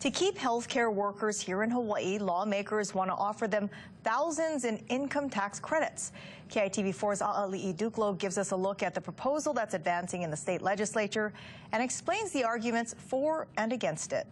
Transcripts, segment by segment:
To keep healthcare workers here in Hawaii, lawmakers want to offer them thousands in income tax credits. KITV4's Hawai'i Duklo gives us a look at the proposal that's advancing in the state legislature and explains the arguments for and against it.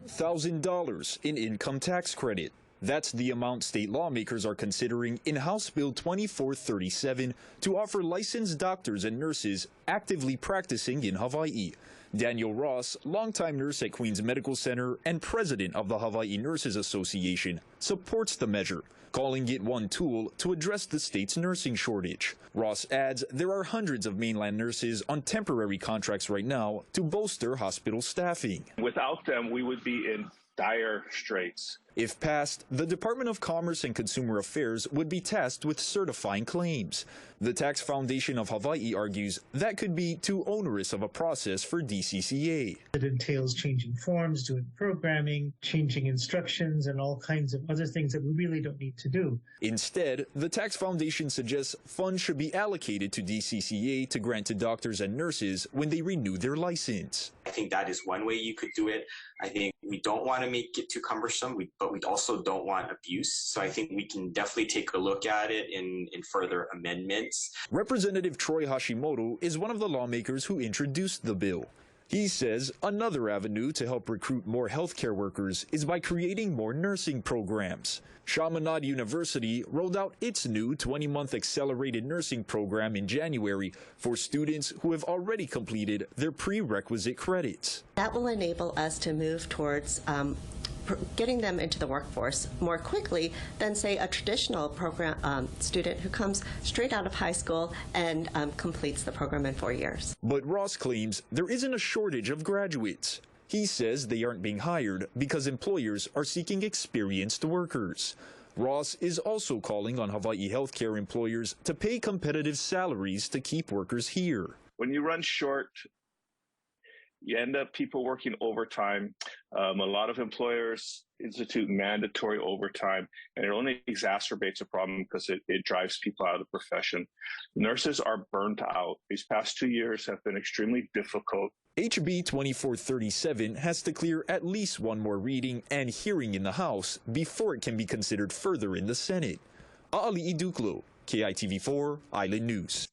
$1,000 in income tax credit. That's the amount state lawmakers are considering in House Bill 2437 to offer licensed doctors and nurses actively practicing in Hawaii. Daniel Ross, longtime nurse at Queens Medical Center and president of the Hawaii Nurses Association, supports the measure, calling it one tool to address the state's nursing shortage. Ross adds there are hundreds of mainland nurses on temporary contracts right now to bolster hospital staffing. Without them, we would be in dire straits. If passed, the Department of Commerce and Consumer Affairs would be tasked with certifying claims. The Tax Foundation of Hawaii argues that could be too onerous of a process for DCCA. It entails changing forms, doing programming, changing instructions, and all kinds of other things that we really don't need to do. Instead, the Tax Foundation suggests funds should be allocated to DCCA to grant to doctors and nurses when they renew their license. I think that is one way you could do it. I think we don't want to make it too cumbersome, but we also don't want abuse. So I think we can definitely take a look at it in further amendments. Representative Troy Hashimoto is one of the lawmakers who introduced the bill. He says another avenue to help recruit more healthcare workers is by creating more nursing programs. Chaminade University rolled out its new 20-month accelerated nursing program in January for students who have already completed their prerequisite credits. That will enable us to move towards getting them into the workforce more quickly than, say, a traditional program student who comes straight out of high school and completes the program in 4 years. But Ross claims there isn't a shortage of graduates. He says they aren't being hired because employers are seeking experienced workers. Ross is also calling on Hawaii healthcare employers to pay competitive salaries to keep workers here. When you run short, you end up people working overtime. A lot of employers institute mandatory overtime, and it only exacerbates a problem because it drives people out of the profession. Nurses are burnt out. These past 2 years have been extremely difficult. HB 2437 has to clear at least one more reading and hearing in the House before it can be considered further in the Senate. Hawai'i Duklo, KITV4 Island News.